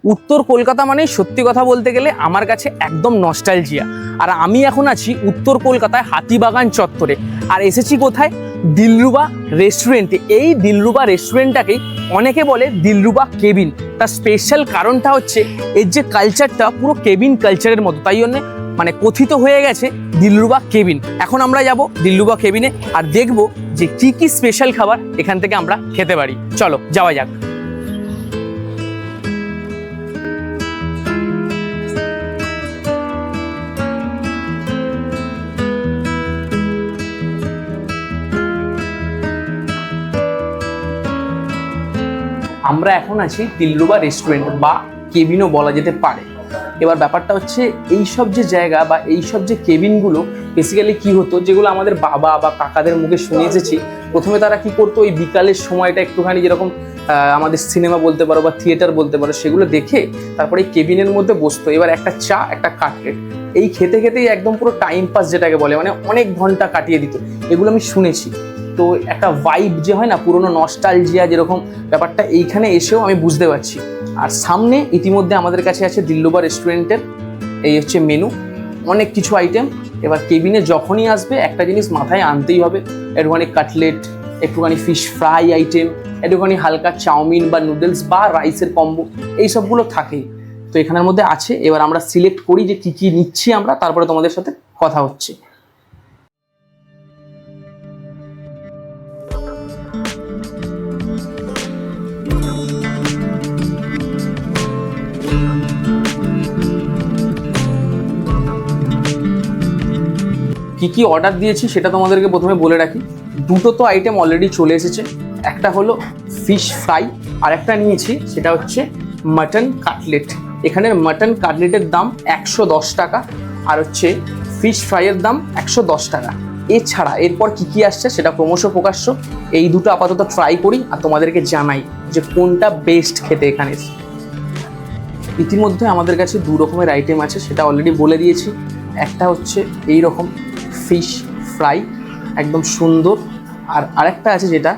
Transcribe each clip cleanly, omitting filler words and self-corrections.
উত্তর কলকাতা মানে সত্যি কথা বলতে গেলে আমার কাছে একদম নস্টালজিয়া। আর আমি এখন আছি উত্তর কলকাতায় হাতিবাগান চত্বরে। আর এসেছি কোথায়? দিলরুবা রেস্টুরেন্টে। এই দিলরুবা রেস্টুরেন্টটাকেই অনেকে বলে দিলরুবা কেবিন। তার স্পেশাল কারণটা হচ্ছে এর যে কালচারটা পুরো কেবিন কালচারের মতো, তাই জন্য মানে কথিত হয়ে গেছে দিলরুবা কেবিন। এখন আমরা যাব দিলরুবা কেবিনে আর দেখব যে কি কি স্পেশাল খাবার এখান থেকে আমরা খেতে পারি। চলো যাওয়া যাক। আমরা এখন আছি দিলরুবা রেস্টুরেন্ট বা কেবিনও বলা যেতে পারে। এবার ব্যাপারটা হচ্ছে এইসব যে জায়গা বা এইসব যে কেবিনগুলো বেসিক্যালি কি হতো, যেগুলো আমাদের বাবা বা কাকাদের মুখে শুনে এসেছি, প্রথমে তারা কি করতো, ওই বিকালের সময়টা একটুখানি যেরকম আমাদের সিনেমা বলতে পারো বা থিয়েটার বলতে পারো, সেগুলো দেখে তারপরে এই কেবিনের মধ্যে বসতো। এবার একটা চা একটা কাটলেট এই খেতে খেতেই একদম পুরো টাইম পাস যেটাকে বলে, মানে অনেক ঘন্টা কাটিয়ে দিত। এগুলো আমি শুনেছি। তো একটা ভাইব যে হয় না, পুরোনো নস্টালজিয়া যেরকম ব্যাপারটা এইখানে এসেও আমি বুঝতে পারছি। আর সামনে ইতিমধ্যে আমাদের কাছে আছে দিলরুবা রেস্টুরেন্টের এই হচ্ছে মেনু, অনেক কিছু আইটেম। এবার কেবিনে যখনই আসবে একটা জিনিস মাথায় আনতেই হবে, একটুখানি কাটলেট, একটুখানি ফিশ ফ্রাই আইটেম, একটুখানি হালকা চাউমিন বা নুডলস বা রাইসের কম্বো, এইসবগুলো থাকেই। তো এখানের মধ্যে আছে। এবার আমরা সিলেক্ট করি যে কী কী নিচ্ছি আমরা, তারপরে তোমাদের সাথে কথা হচ্ছে। কি কি অর্ডার দিয়েছি সেটা তোমাদেরকে প্রথমে বলে রাখি। দুটো তো আইটেম অলরেডি চলে এসেছে, একটা হলো ফিশ ফ্রাই আর একটা নিয়েছি সেটা হচ্ছে মাটন কাটলেট। এখানের মাটন কাটলেটের দাম 110 টাকা আর হচ্ছে ফিশ ফ্রাইয়ের দাম 110 টাকা। এছাড়া এরপর কি কি আসছে সেটা ক্রমশ প্রকাশ্য। এই দুটো আপাতত ট্রাই করি আর তোমাদেরকে জানাই যে কোনটা বেস্ট খেতে এখানে। ইতিমধ্যে আমাদের কাছে দু রকমের আইটেম আছে, সেটা অলরেডি বলে দিয়েছি। একটা হচ্ছে এই রকম ফিশ ফ্রাই একদম সুন্দর, আর আরেকটা আছে যেটা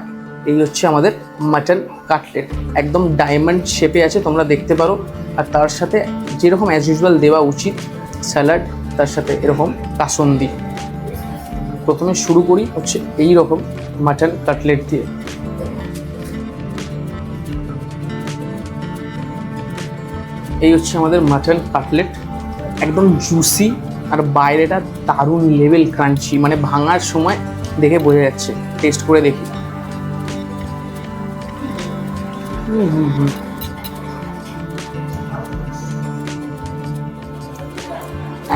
এই হচ্ছে আমাদের মাটন কাটলেট, একদম ডায়মন্ড শেপে আছে, তোমরা দেখতে পারো। আর তার সাথে যেরকম অ্যাজ ইউজুয়াল দেওয়া উচিত স্যালাড, তার সাথে এরকম কাসন্দি। প্রথমে শুরু করি হচ্ছে এই রকম মাটন কাটলেট দিয়ে। এই হচ্ছে আমাদের মাটন কাটলেট, একদম জুসি আর বাইরেটা দারুণ লেভেল ক্রাঞ্চি, মানে ভাঙার সময় দেখে বোঝা যাচ্ছে। টেস্ট করে দেখি।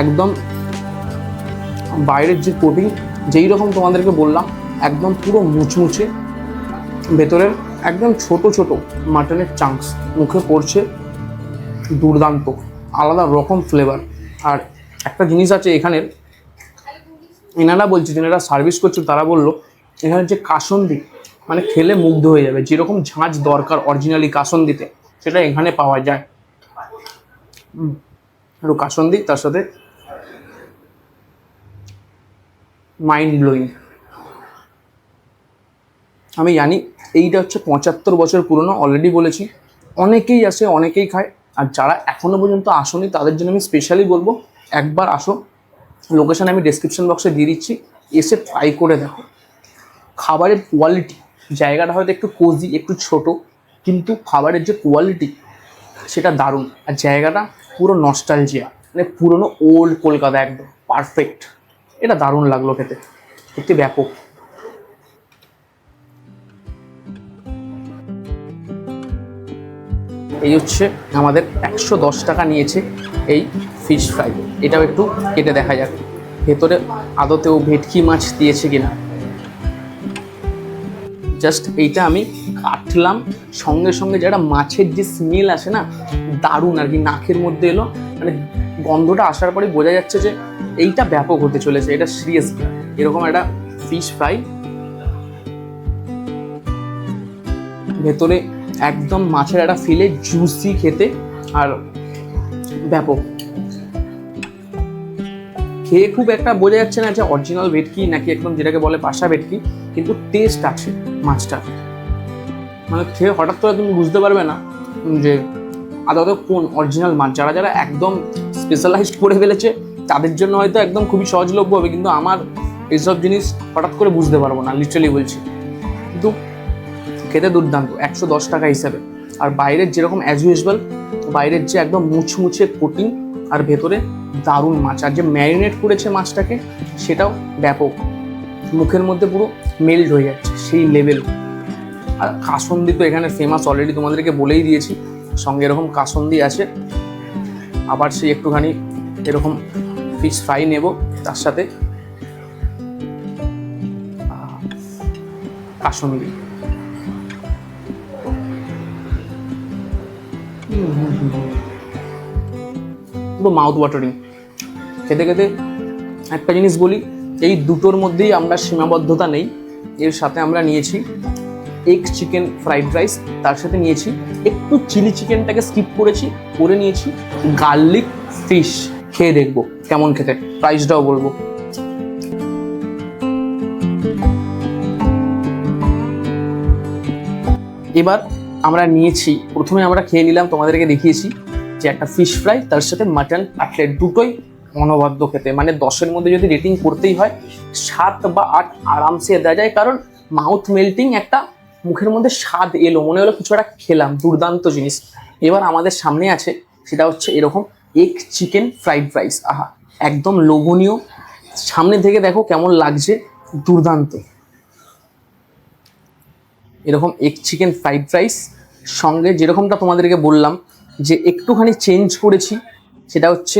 একদম বাইরের যে কোটিং যেই রকম তোমাদেরকে বললাম, একদম পুরো মুচমুচে, ভেতরের একদম ছোট ছোট মাটনের চাংস মুখে পড়ছে, দুর্দান্ত আলাদা রকম ফ্লেভার। আর একটা জিনিস আছে এখানের, এনারা বলছে যেনারা সার্ভিস করছে তারা বললো এখানের যে কাসন্দি মানে খেলে মুগ্ধ হয়ে যাবে, যেরকম ঝাঁঝ দরকার অরিজিনালি কাসন্দিতে সেটা এখানে পাওয়া যায়। একটু কাসন্দি তার সাথে মাইন্ড ব্লোয়িং। আমি জানি এইটা হচ্ছে 75 বছর পুরনো, অলরেডি বলেছি। অনেকেই আসে অনেকেই খায়, আর যারা এখনও পর্যন্ত আসেনি তাদের জন্য আমি স্পেশালি বলবো একবার আসো। লোকেশান আমি ডেসক্রিপশন বক্সে দিয়ে দিচ্ছি, এসে ট্রাই করে দেখো। খাবারের কোয়ালিটি, জায়গাটা হয়তো একটু কোজি একটু ছোট, কিন্তু খাবারের যে কোয়ালিটি সেটা দারুণ। আর জায়গাটা পুরো নস্টালজিয়া, মানে পুরনো ওল্ড কলকাতা, একদম পারফেক্ট। এটা দারুণ লাগলো খেতে, সত্যি ব্যাপক। এই হচ্ছে আমাদের 110 টাকা নিয়েছে এই ফিশ ফ্রাই। এটাও একটু কেটে দেখা যাক ভেতরে আদতেও ভেটকি মাছ দিয়েছে কিনা। জাস্ট এইটা আমি কাটলাম, সঙ্গে সঙ্গে যেটা মাছের যে স্মেল আসে না, দারুণ আর কি নাকের মধ্যে এলো। মানে গন্ধটা আসার পরে বোঝা যাচ্ছে যে এইটা ব্যাপক হতে চলেছে, এটা সিরিয়াস। এরকম একটা ফিশ ফ্রাই, ভেতরে একদম মাছের একটা ফিলে জুসি খেতে, আর ব্যাপক। খেয়ে খুব একটা বোঝা যাচ্ছে না যে অরিজিনাল ভেটকি নাকি একদম যেটাকে বলে বাসা ভেটকি, কিন্তু টেস্ট আছে মাছটা। মানে খেয়ে হঠাৎ করে তুমি বুঝতে পারবে না যে আদৌ কোন অরিজিনাল মাছ। যারা যারা একদম স্পেশালাইজড করে ফেলেছে তাদের জন্য হয়তো একদম খুবই সহজলভ্য হবে, কিন্তু আমার এইসব জিনিস হঠাৎ করে বুঝতে পারবো না, লিটারালি বলছি। কিন্তু খেতে দুর্দান্ত, 110 টাকা হিসাবে। আর বাইরের যেরকম অ্যাজ ইউজুয়াল, বাইরের যে একদম মুচমুচে কোটিং আর ভেতরে দারুণ মাছ, আর যে ম্যারিনেট করেছে মাছটাকে সেটাও ব্যাপক, মুখের মধ্যে পুরো মেল্ট হয়ে যাচ্ছে সেই লেভেল। আর কাসন্দি তো এখানে ফেমাস, অলরেডি তোমাদেরকে বলেই দিয়েছি। সঙ্গে এরকম কাসন্দি আছে, আবার সেই একটুখানি এরকম ফিশ ফ্রাই নেব তার সাথে কাসন্দি। পুরো মাউথ ওয়াটারিং। খেতে খেতে একটা জিনিস বলি, এই দুটোর মধ্যেই আমরা সীমাবদ্ধতা নেই। এর সাথে আমরা নিয়েছি এগ চিকেন ফ্রাইড রাইস, তার সাথে নিয়েছি একটু চিলি চিকেনটাকে স্কিপ করেছি, করে নিয়েছি গার্লিক ফিশ। খেয়ে দেখবো কেমন খেতে, প্রাইসটাও বলবো। এবার আমরা নিয়েছি, প্রথমে আমরা খেয়ে নিলাম, তোমাদেরকে দেখিয়েছি যে একটা ফিশ ফ্রাই, তার সাথে মাটন কাটলেট, দুটোই অনবদ্য খেতে। মানে 10-এর মধ্যে যদি রেটিং করতেই হয় 7 বা 8 আরামসে দেওয়া যায়, কারণ মাউথ মেল্টিং একটা মুখের মধ্যে স্বাদ এলো, মনে হলো কিছু একটা খেলাম, দুর্দান্ত জিনিস। এবার আমাদের সামনে আছে, সেটা হচ্ছে এরকম এগ চিকেন ফ্রাইড রাইস। আহা, একদম লোভনীয়, সামনে থেকে দেখো কেমন লাগছে, দুর্দান্ত। এরকম এগ চিকেন ফ্রাইড রাইস, সঙ্গে যেরকমটা তোমাদেরকে বললাম যে একটুখানি চেঞ্জ করেছি, সেটা হচ্ছে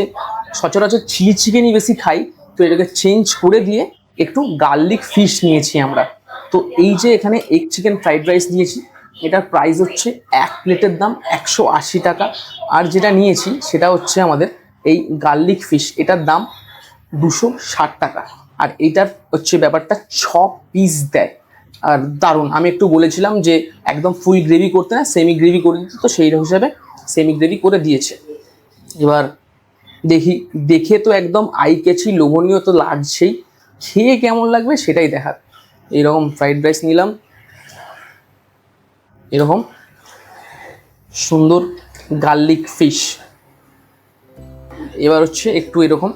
সচরাচর চিলি চিকেনই বেশি খাই, তো এটাকে চেঞ্জ করে দিয়ে একটু গার্লিক ফিশ নিয়েছি আমরা। তো এই যে এখানে এগ চিকেন ফ্রাইড রাইস নিয়েছি, এটার প্রাইস হচ্ছে এক প্লেটের দাম 180 টাকা। আর যেটা নিয়েছি সেটা হচ্ছে আমাদের এই গার্লিক ফিশ, এটার দাম 260 টাকা। আর এইটার হচ্ছে ব্যাপারটা 6 পিস দেয়, আর দারুণ। আমি একটু বলেছিলাম যে একদম ফুল গ্রেভি করতে না, সেমি গ্রেভি করে দিতে, তো সেই হিসাবে সেমি গ্রেভি করে দিয়েছে। এবার দেখি, দেখে তো একদম আই ক্যাচি লোভনীয় তো লাগছেই, খেয়ে কেমন লাগবে সেটাই দেখার। এইরকম ফ্রাইড রাইস নিলাম, এরকম সুন্দর গার্লিক ফিশ। এবার হচ্ছে একটু এরকম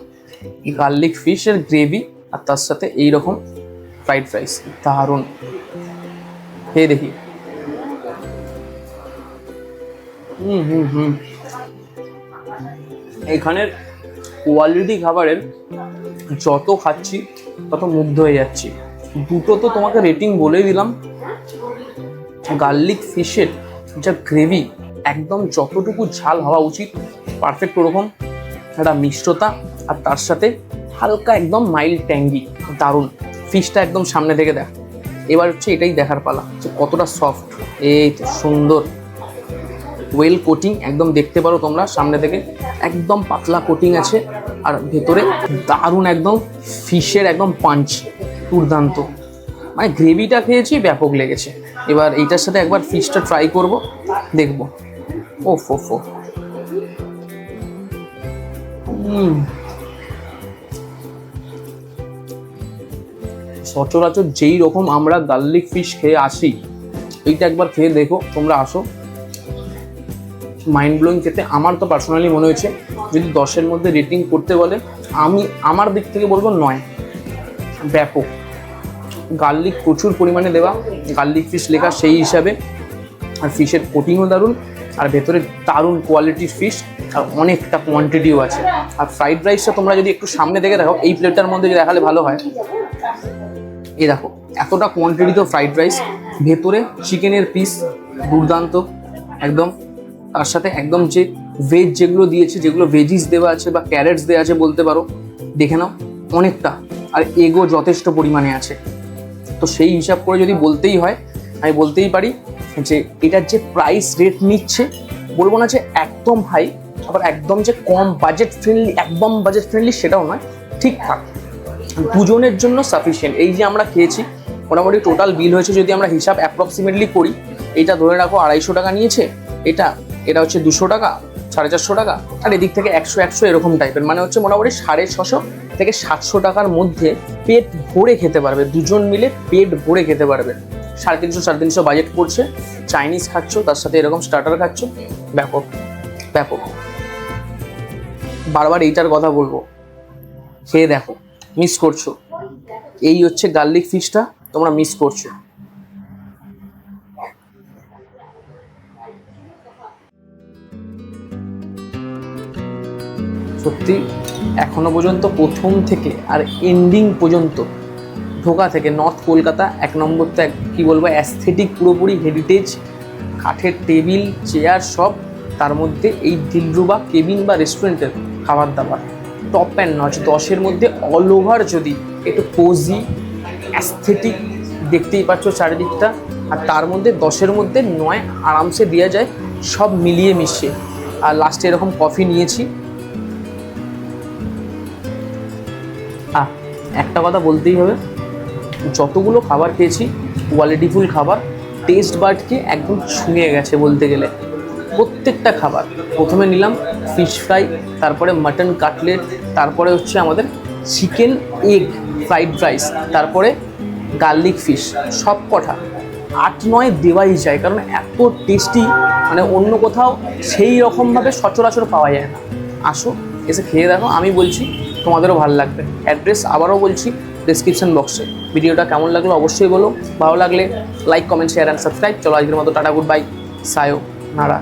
গার্লিক ফিশের গ্রেভি, আর তার সাথে এইরকম ফ্রাইড রাইস, দারুণ। খেয়ে দেখি। এখানের কোয়ালিটি খাবারের যত খাচ্ছি তত মুগ্ধ হয়ে যাচ্ছি। দুটো তো তোমাকে রেটিং বলেই দিলাম। গার্লিক ফিশের যা গ্রেভি, একদম যতটুকু ঝাল হওয়া উচিত পারফেক্ট ওরকম একটা মিষ্টতা, আর তার সাথে হালকা একদম মাইল্ড ট্যাঙ্গি, দারুণ। ফিশটা একদম সামনে থেকে দেখ। এবার হচ্ছে এটাই দেখার পালা যে কতটা সফট। এই তো সুন্দর ওয়েল কোটিং, একদম দেখতে পারো তোমরা সামনে থেকে, একদম পাতলা কোটিং আছে, আর ভেতরে দারুণ একদম ফিশের একদম পাঞ্চ, দুর্দান্ত। মানে গ্রেভিটা খেয়েছি, ব্যাপক লেগেছে। এবার এইটার সাথে একবার ফিশটা ট্রাই করব, দেখবো। ও ফো ফো, সচরাচর যেই রকম আমরা গার্লিক ফিশ খেয়ে আসি, এইটা একবার খেয়ে দেখো, তোমরা আসো। মাইন্ড ব্লোয়িং খেতে। আমার তো পার্সোনালি মনে হয়েছে যদি 10-এর মধ্যে রেটিং করতে বলে, আমি আমার দিক থেকে বলবো 9। ব্যাপক গার্লিক প্রচুর পরিমাণে দেওয়া, গার্লিক ফিশ লেখা সেই হিসাবে, আর ফিশের কোটিংও দারুণ, আর ভেতরে দারুণ কোয়ালিটির ফিশ, আর অনেকটা কোয়ান্টিটিও আছে। আর ফ্রাইড রাইসটা তোমরা যদি একটু সামনে থেকে দেখো, এই প্লেটটার মধ্যে যদি দেখালে ভালো হয়। এই দেখো এতটা কোয়ান্টিটি তো ফ্রাইড রাইস, ভেতরে চিকেনের পিস দুর্দান্ত একদম, তার সাথে একদম যে ভেজ যেগুলো দিয়েছে, যেগুলো ভেজিস দেওয়া আছে বা ক্যারেটস দেওয়া আছে বলতে পারো, দেখে নাও অনেকটা, আর এগও যথেষ্ট পরিমাণে আছে। তো সেই হিসাব করে যদি বলতেই হয়, আমি বলতেই পারি যে এটার যে প্রাইস রেট নিচ্ছে, বলবো না যে একদম হাই, আবার একদম যে কম বাজেট ফ্রেন্ডলি, একদম বাজেট ফ্রেন্ডলি সেটাও নয়, ঠিকঠাক দুজনের জন্য সাফিসিয়েন্ট। এই যে আমরা খেয়েছি, মোটামুটি টোটাল বিল হয়েছে যদি আমরা হিসাব অ্যাপ্রক্সিমেটলি করি, এটা ধরে রাখো 250 টাকা নিয়েছে, এটা হচ্ছে 200 টাকা, 450 টাকা, আর এদিক থেকে 100 এরকম টাইপের, মানে হচ্ছে মোটামুটি 650 থেকে 700 টাকার মধ্যে পেট ভরে খেতে পারবে, দুজন মিলে পেট ভরে খেতে পারবে। 350 বাজেট পড়ছে, চাইনিজ খাচ্ছ, তার সাথে এরকম স্টার্টার খাচ্ছ, ব্যাপক। ব্যাপক। বারবার এইটার কথা বলবো, খেয়ে দেখো, মিস করছো। এই হচ্ছে গার্লিক ফিশটা, তোমরা মিস করছো। সত্যি এখনো পর্যন্ত প্রথম থেকে আর এন্ডিং পর্যন্ত ঢোকা থেকে নর্থ কলকাতা 1 নম্বর তো কী বলবো, অ্যাস্থেটিক পুরোপুরি হেরিটেজ, কাঠের টেবিল চেয়ার সব, তার মধ্যে এই দিলরুবা কেবিন বা রেস্টুরেন্টের খাবার দাবার টপ অ্যান্ড নচ। 10-এর মধ্যে অল ওভার যদি একটু কোজি অ্যাস্থেটিক, দেখতেই পাচ্ছ চারিদিকটা, আর তার মধ্যে 10-এর মধ্যে 9 আরামসে দেওয়া যায়, সব মিলিয়ে মিশিয়ে। আর লাস্টে এরকম কফি নিয়েছি। একটা কথা বলতেই হবে, যতগুলো খাবার খেয়েছি কোয়ালিটিফুল খাবার, টেস্ট বার্ডকে একদম ছুঁয়ে গেছে বলতে গেলে। প্রত্যেকটা খাবার, প্রথমে নিলাম ফিশ ফ্রাই, তারপরে মাটন কাটলেট, তারপরে হচ্ছে আমাদের চিকেন এগ ফ্রাইড রাইস, তারপরে গার্লিক ফিশ, সব কটা 8-9 দেওয়াই যায়, কারণ এত টেস্টি, মানে অন্য কোথাও সেই রকমভাবে সচরাচর পাওয়া যায় না। আসো, এসে খেয়ে দেখো, আমি বলছি তোমাদেরও ভালো লাগবে। অ্যাড্রেস আবারও বলছি ডেসক্রিপশন বক্সে। ভিডিওটা কেমন লাগলো অবশ্যই বলো, ভালো লাগলে like, comment, share and subscribe. চলো আজকের মতো টাটা, গুড বাই, সায়ো নাড়া।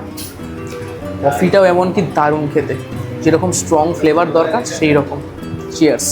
কফিটাও এমন কি দারুণ খেতে, যেরকম স্ট্রং ফ্লেভার দরকার সেই রকম। চিয়ার্স।